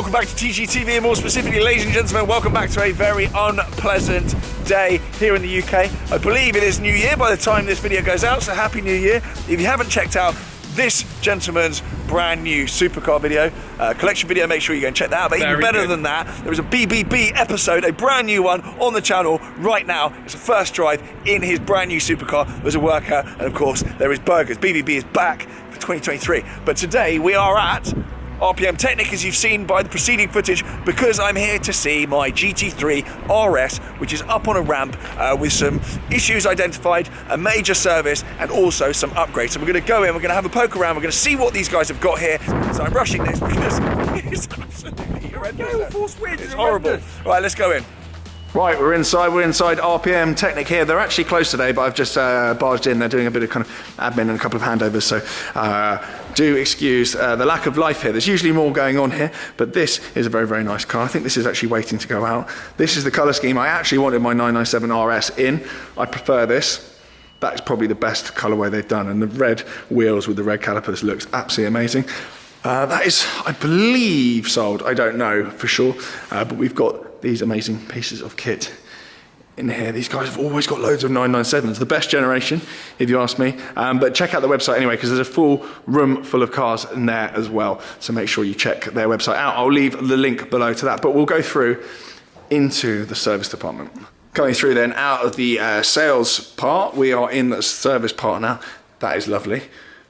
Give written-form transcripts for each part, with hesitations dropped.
welcome back to TGTV, and more specifically, ladies and gentlemen, welcome back to a very unpleasant day here in the UK. I believe it is New Year by the time this video goes out, so Happy New Year. If you haven't checked out this gentleman's brand new supercar video, collection video, make sure you go and check that out. But even better than that, there is a BBB episode, a brand new one on the channel right now. It's a first drive in his brand new supercar. There's a workout, and of course, there is burgers. BBB is back for 2023. But today we are at RPM Technic, as you've seen by the preceding footage, because I'm here to see my GT3 RS, which is up on a ramp with some issues identified, a major service, and also some upgrades. So we're going to go in, we're going to have a poke around, we're going to see what these guys have got here. So I'm rushing this because it's absolutely horrendous. It's horrible. Right, let's go in. Right, we're inside RPM Technic here. They're actually closed today, but I've just barged in. They're doing a bit of kind of admin and a couple of handovers, so do excuse the lack of life here. There's usually more going on here, but this is a very, very nice car. I think this is actually waiting to go out. This is the colour scheme. I actually wanted my 997 RS in. I prefer this. That's probably the best colourway they've done, and the red wheels with the red calipers looks absolutely amazing. That is, I believe, sold. I don't know for sure, but we've got these amazing pieces of kit in here. These guys have always got loads of 997s, the best generation, if you ask me. But check out the website anyway, because there's a full room full of cars in there as well. So make sure you check their website out. I'll leave the link below to that, but we'll go through into the service department. Coming through then out of the sales part, we are in the service part now. That is lovely.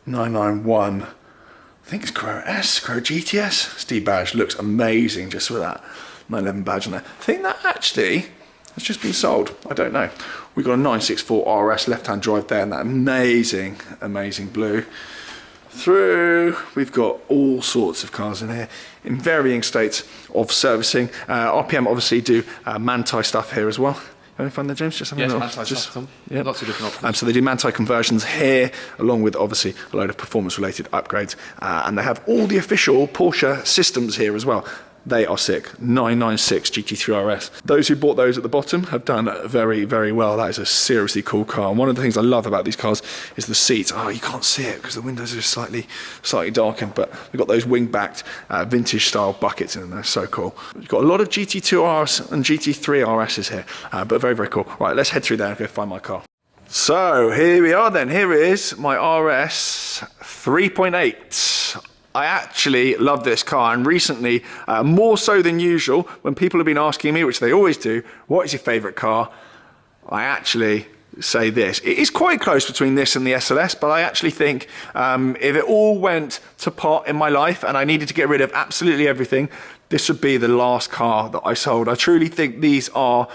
991. I think it's Carrera S, Carrera GTS. Steve badge looks amazing just with that 911 badge on there. I think that actually has just been sold. I don't know. We've got a 964 RS left-hand drive there, and that amazing, amazing blue. Through, we've got all sorts of cars in here in varying states of servicing. RPM obviously do Manti stuff here as well. Having fun there, James? Just having a little, lots of different options. So they do Manti conversions here, along with obviously a load of performance-related upgrades, and they have all the official Porsche systems here as well. They are sick. 996 GT3 RS. Those who bought those at the bottom have done very, very well. That is a seriously cool car. And one of the things I love about these cars is the seats. Oh, you can't see it because the windows are slightly darkened, but we've got those wing-backed vintage style buckets in them. They're so cool. We've got a lot of GT2 RS and GT3 RSs here, but very, very cool. Right, let's head through there and go find my car. So here we are then. Here is my RS 3.8. I actually love this car, and recently, more so than usual, when people have been asking me, which they always do, what is your favourite car? I actually say this. It is quite close between this and the SLS, but I actually think if it all went to pot in my life and I needed to get rid of absolutely everything, this would be the last car that I sold. I truly think these are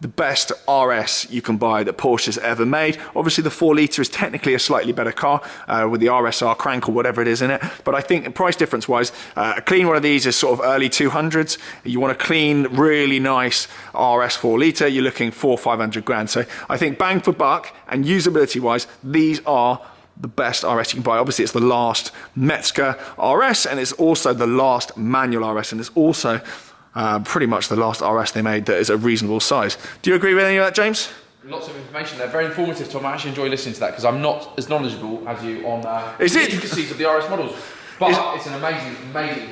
the best RS you can buy that Porsche's ever made. Obviously the 4 litre is technically a slightly better car with the RSR crank or whatever it is in it, but I think price difference wise, a clean one of these is sort of early 200s. You want a clean, really nice RS 4 litre, you're looking 400-500 grand. So I think bang for buck and usability wise, these are the best RS you can buy. Obviously it's the last Metzger RS, and it's also the last manual RS, and it's also pretty much the last RS they made that is a reasonable size. Do you agree with any of that, James? Lots of information there, very informative, Tom. I actually enjoy listening to that because I'm not as knowledgeable as you on the intricacies of the RS models. But it's an amazing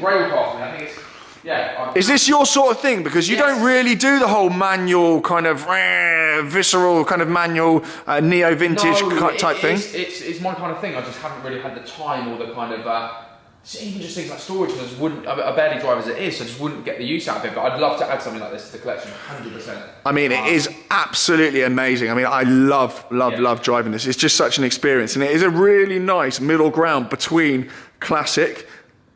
rail car for me. I think it's, yeah. Is this your sort of thing? Because you don't really do the whole manual kind of visceral kind of manual neo-vintage type thing. It's my kind of thing. I just haven't really had the time or the kind of even just things like storage, I barely drive as it is, so I just wouldn't get the use out of it, but I'd love to add something like this to the collection, 100%. I mean, it is absolutely amazing. I mean, I love driving this. It's just such an experience, and it is a really nice middle ground between classic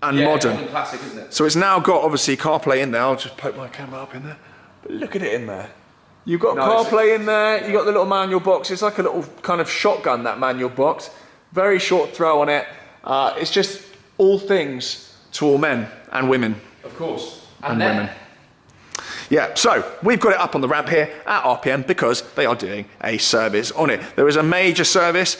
and modern. Classic, isn't it? So it's now got, obviously, CarPlay in there. I'll just poke my camera up in there. But look at it in there. You've got CarPlay in there, you've got the little manual box. It's like a little kind of shotgun, that manual box. Very short throw on it. It's just all things to all men and women. Of course. And women. Yeah, so we've got it up on the ramp here at RPM because they are doing a service on it. There is a major service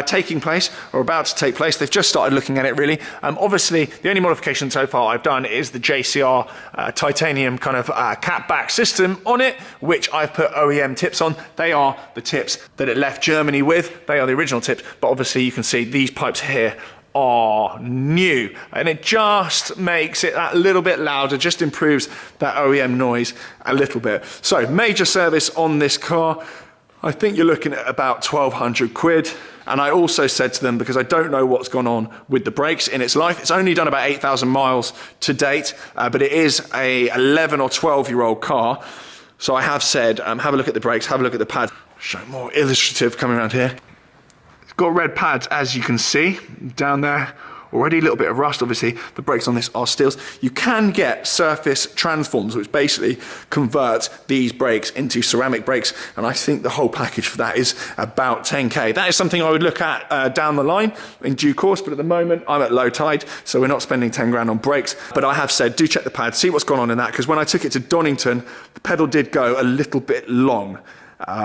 taking place, or about to take place. They've just started looking at it really. Obviously, the only modification so far I've done is the JCR titanium kind of cap back system on it, which I've put OEM tips on. They are the tips that it left Germany with. They are the original tips, but obviously you can see these pipes here are new, and it just makes it that little bit louder, just improves that OEM noise a little bit. So major service on this car, I think you're looking at about 1,200 quid. And I also said to them, because I don't know what's gone on with the brakes in its life, it's only done about 8,000 miles to date, but it is a 11 or 12-year-old car. So I have said, have a look at the brakes, have a look at the pads. Show more illustrative coming around here. It's got red pads, as you can see, down there. Already a little bit of rust, obviously. The brakes on this are steels. You can get surface transforms, which basically convert these brakes into ceramic brakes, and I think the whole package for that is about 10k. That is something I would look at down the line in due course, but at the moment I'm at low tide, so we're not spending 10 grand on brakes. But I have said, do check the pad, see what's gone on in that, because when I took it to Donington, the pedal did go a little bit long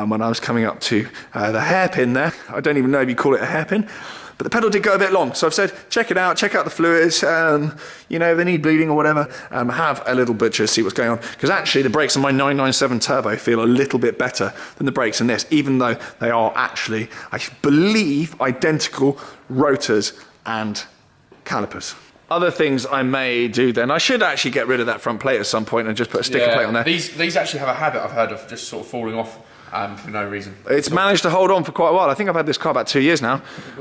when I was coming up to the hairpin there. I don't even know if you call it a hairpin. But the pedal did go a bit long, so I've said, check it out, check out the fluids, you know, if they need bleeding or whatever, have a little butcher, see what's going on. Because actually the brakes on my 997 Turbo feel a little bit better than the brakes in this, even though they are actually, I believe, identical rotors and calipers. Other things I may do then, I should actually get rid of that front plate at some point and just put a sticker plate on there. These actually have a habit, I've heard, of just sort of falling off. For no reason. It's managed to hold on for quite a while. I think I've had this car about 2 years now,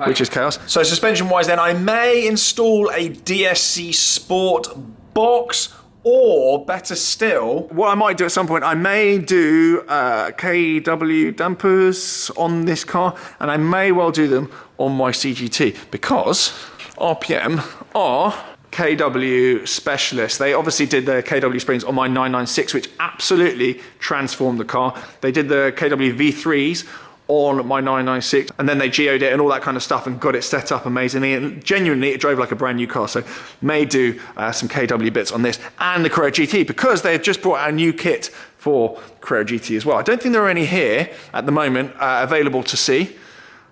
which is chaos. So suspension wise then, I may install a DSC Sport box, or better still, what I might do at some point, I may do KW dampers on this car, and I may well do them on my CGT, because RPM are KW specialists. They obviously did the KW springs on my 996, which absolutely transformed the car. They did the KW V3s on my 996, and then they geoed it and all that kind of stuff and got it set up amazingly, and genuinely it drove like a brand new car. So may do some KW bits on this and the Carrera GT, because they've just brought out a new kit for Carrera GT as well. I don't think there are any here at the moment available to see,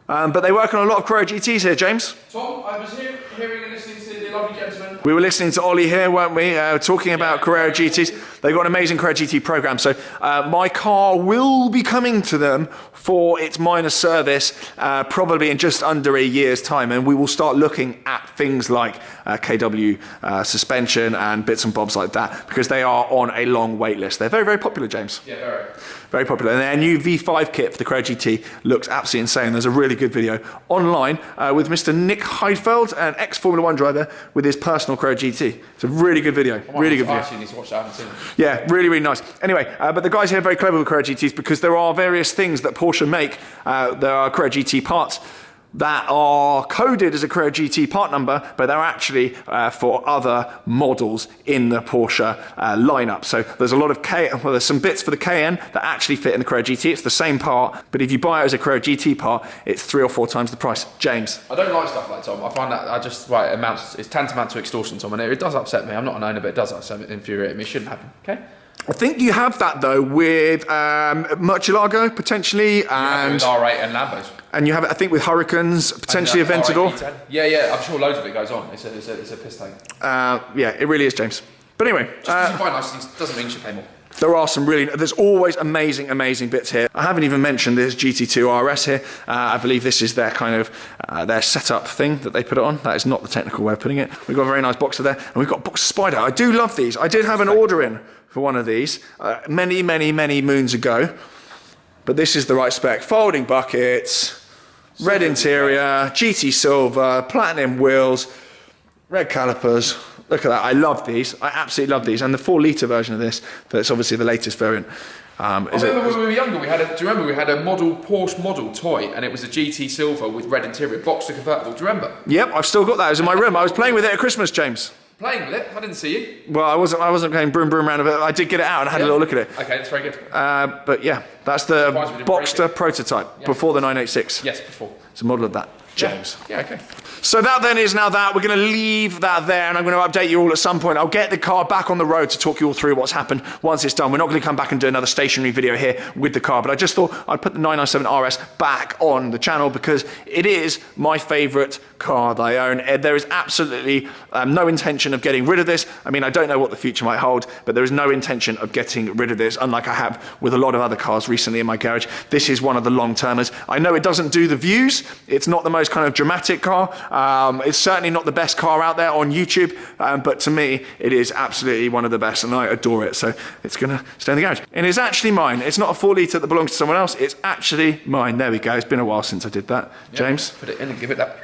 but they work on a lot of Carrera GTs here, James. Tom, I was hearing and listening to the lovely gentleman. We were listening to Ollie here, weren't we? Talking about Carrera GTs. They've got an amazing Carrera GT program. So my car will be coming to them for its minor service probably in just under a year's time. And we will start looking at things like KW suspension and bits and bobs like that, because they are on a long wait list. They're very, very popular, James. Yeah, very. Very popular. And their new V5 kit for the Carrera GT looks absolutely insane. There's a really good video online with Mr. Nick Heidfeld, an ex-Formula 1 driver, with his personal Carrera GT. It's a really good video. Really good video. I need to watch that. I haven't seen it. Yeah, really, really nice. Anyway, but the guys here are very clever with Carrera GTs, because there are various things that Porsche make. There are Carrera GT parts that are coded as a Carrera GT part number, but they're actually for other models in the Porsche lineup. So there's a lot of there's some bits for the Cayenne that actually fit in the Carrera GT. It's the same part, but if you buy it as a Carrera GT part, it's 3 or 4 times the price. James? I don't like stuff like that, Tom. I find that it's tantamount to extortion, Tom, and it does upset me. I'm not an owner, but it does upset me, infuriate me. It shouldn't happen, okay? I think you have that though with Murcielago potentially, and with R8 and Lambos. And you have it, I think, with Hurricanes, potentially a Ventador. Yeah, I'm sure loads of it goes on. It's a piss take. Yeah, it really is, James. But anyway, just because you buy nice things doesn't mean you should pay more. There are some there's always amazing, amazing bits here. I haven't even mentioned this GT3 RS here. I believe this is their kind of, their setup thing that they put it on. That is not the technical way of putting it. We've got a very nice boxer there, and we've got a box Spider. I do love these. I did have an order in for one of these many, many, many moons ago. But this is the right spec. Folding buckets, red interior, GT silver, platinum wheels, red calipers. Look at that, I love these. I absolutely love these. And the 4-litre version of this, that's obviously the latest variant. I remember when we were younger, do you remember we had a Porsche model toy, and it was a GT silver with red interior, Boxster convertible, do you remember? Yep, I've still got that. It was in my room. I was playing with it at Christmas, James. Playing with it? I didn't see you. Well, I wasn't going broom around with it. I did get it out and I had a little look at it. Okay, that's very good. But yeah, that's the Boxster prototype before the 986. Yes, before. It's a model of that, James. Yeah, okay. So that then is now that. We're going to leave that there, and I'm going to update you all at some point. I'll get the car back on the road to talk you all through what's happened once it's done. We're not going to come back and do another stationary video here with the car, but I just thought I'd put the 997 RS back on the channel because it is my favourite car that I own. There is absolutely no intention of getting rid of this. I mean, I don't know what the future might hold, but there is no intention of getting rid of this, unlike I have with a lot of other cars recently in my garage. This is one of the long-termers. I know it doesn't do the views. It's not the most most kind of dramatic car. It's certainly not the best car out there on YouTube, but to me, it is absolutely one of the best, and I adore it. So it's gonna stay in the garage. And it's actually mine. It's not a 4 litre that belongs to someone else. It's actually mine. There we go. It's been a while since I did that. James? Put it in and give it that.